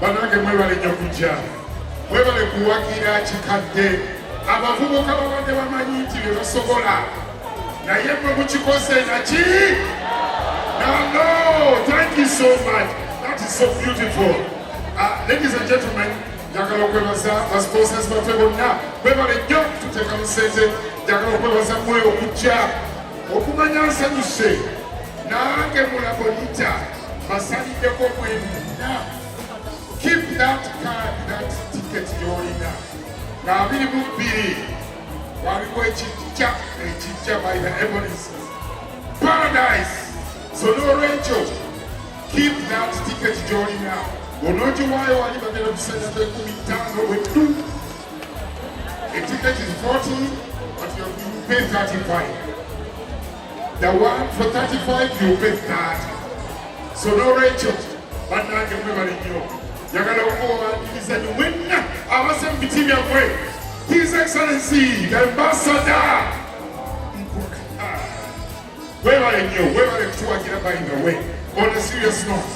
Banake mwebale nyokuja mwebale kuwakira Kikade abavubuka babadde bamanyi nti bye basobola naye mwe mukikose naki. No, thank you so much. That is so beautiful. Ladies and gentlemen, njagala okwebaza ba sponsors baffe bonna mwebale nnyo tuteeka museze njagala okwebaza mwe okujja okumanya nsanyuse nange mulabonita basaliddeko mwemuna. Keep that card, that ticket gy'olina nga 22 waliwo ekijja by the Ebonies Paradise. So n'olwekyo keep that ticket gy'olina onoogiwaayo wali bagenda kusanya 15 weddu. A ticket is 40, but you pay 35. The one for 35, you pay 30. So no Rachel, but now you never know. You're going to go and he said, when I was in between your way, His Excellency, the Ambassador. Where are you? Where are you by the way? On a serious note,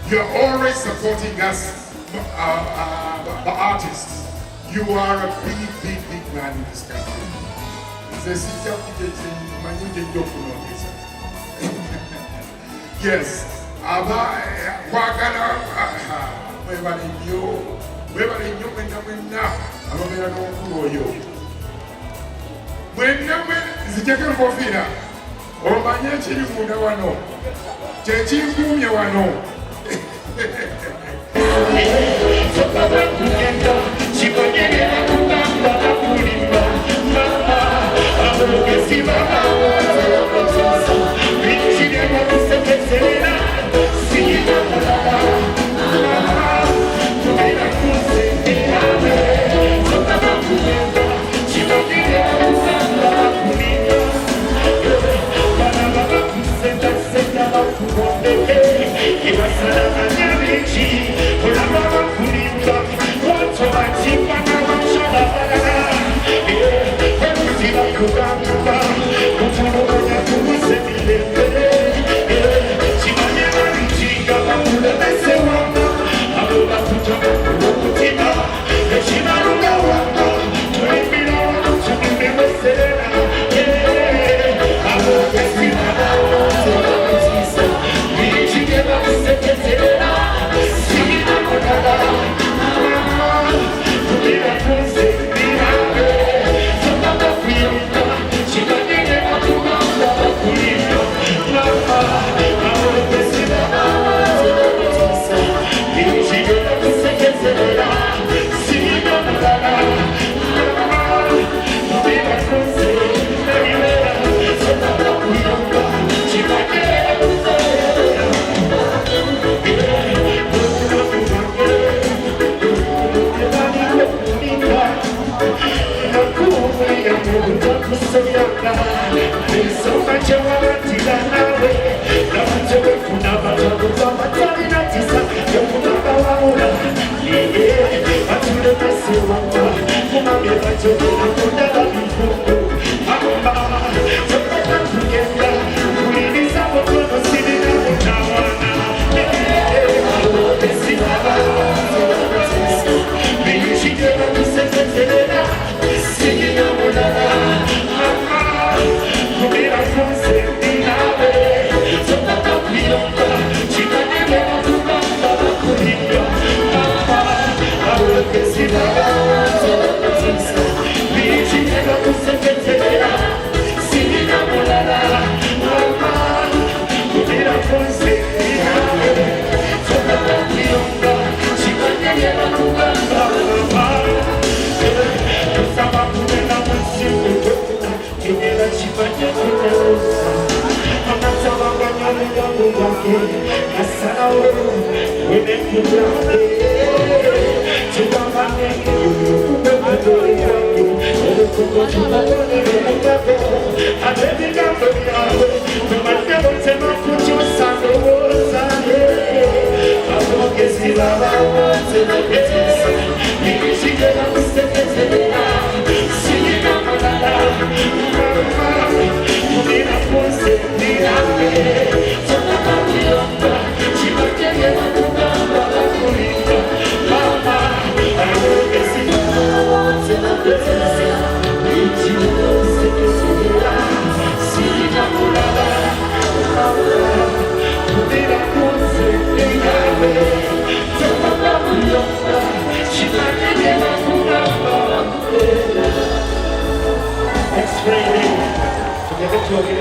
you're always supporting us, the artists. You are a big man in this country. Yes.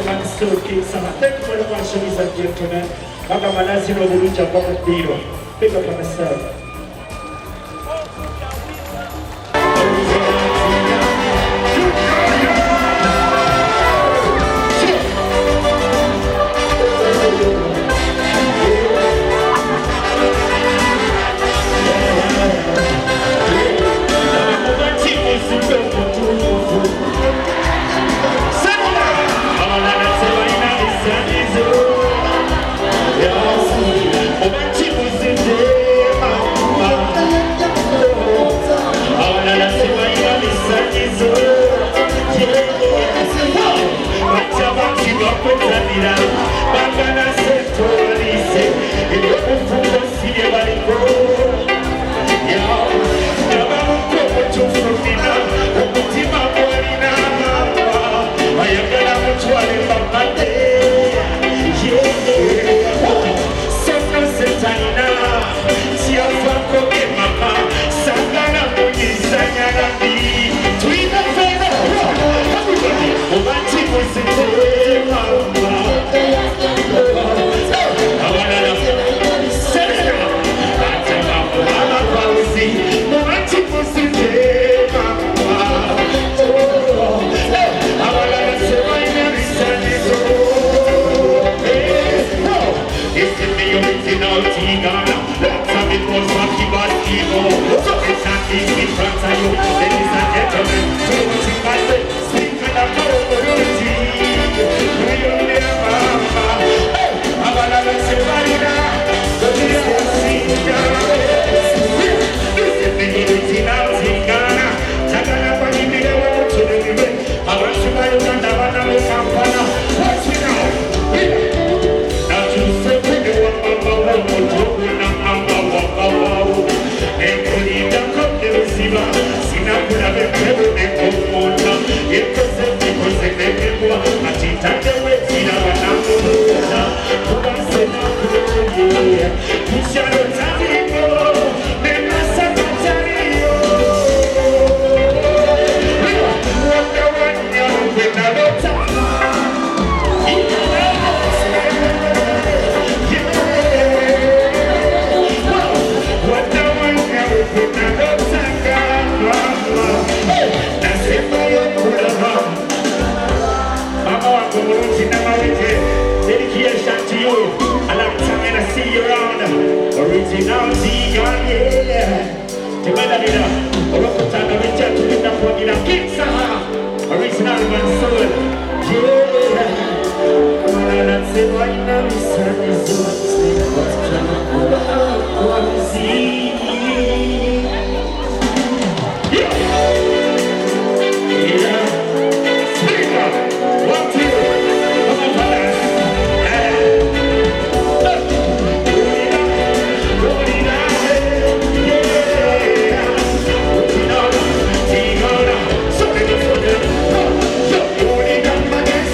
Thank you very much, ladies and gentlemen. Baba Manasi no Burucha Baba Biro. Big up on myself.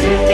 So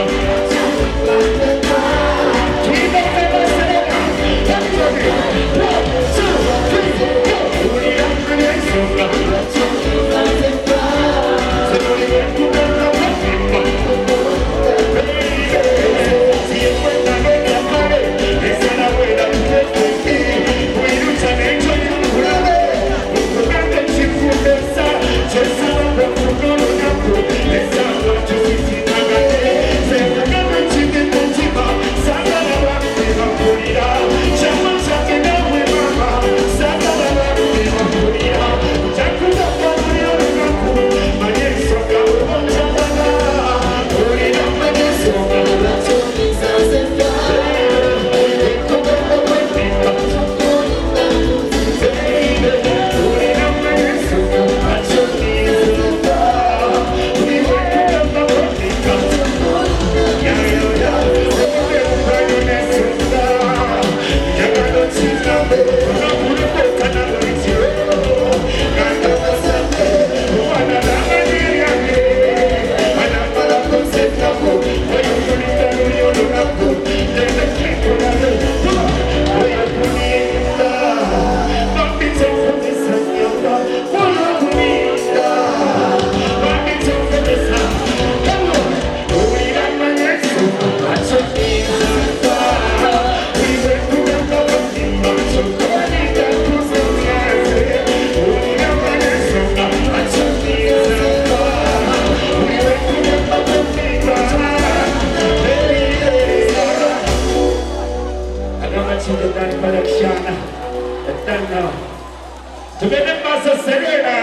Tugende Master Serena.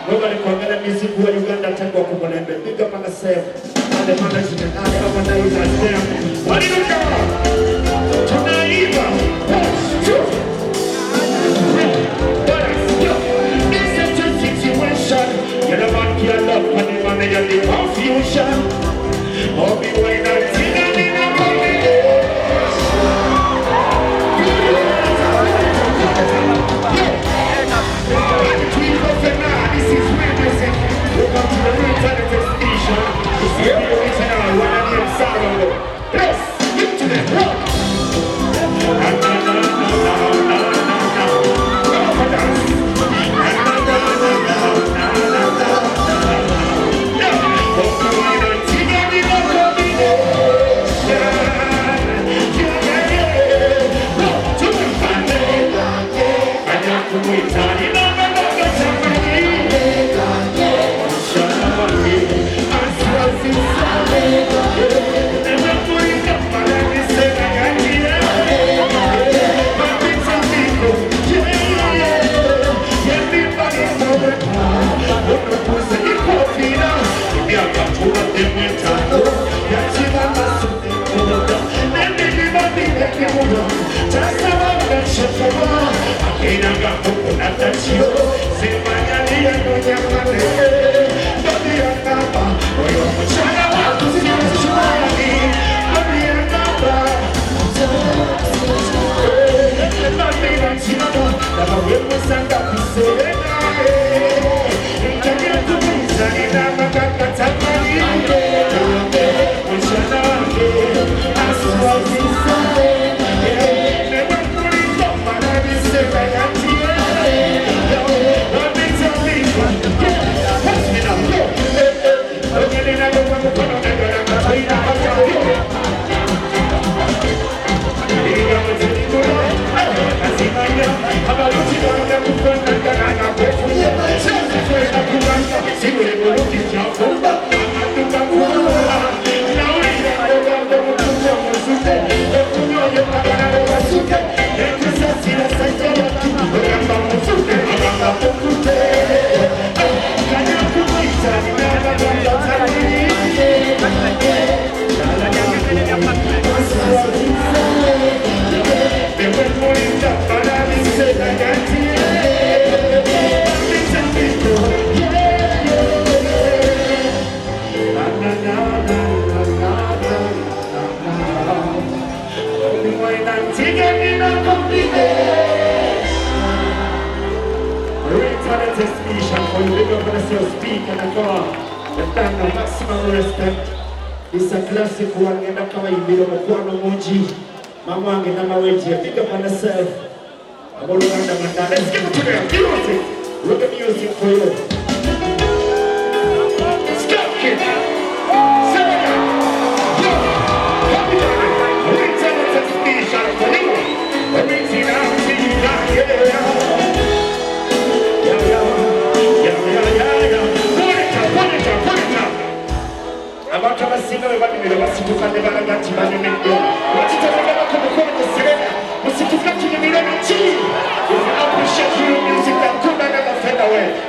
Nobody kuangalia music wa Uganda tangu kumolembe. Big up on yourself. And the management and the organizers there. What did you do? Tunaiva. 1, 2. It's a two situation. You're the man who love and the man who the confusion. Oh, be way that thing in the morning. This is where music. Welcome to the real talented station. This is the original one and the sorrow. Press into the rock. It's a classic one, and I'm coming to Moji. Mama, and I'm away here. Pick up on yourself. I'm all around the man. Let's give it to them. Music. Look at music for you. Stop it. Serena. Yo. Happy birthday. We're telling us to be shot for you. We're reaching out to you. Abantu abasinga bwe banimira basituka ne balaga nti banyumiddwa lwaki tebagala ku mukono mu Serena musituka tunyumire mu ki? Appreciate your music and could never fade away.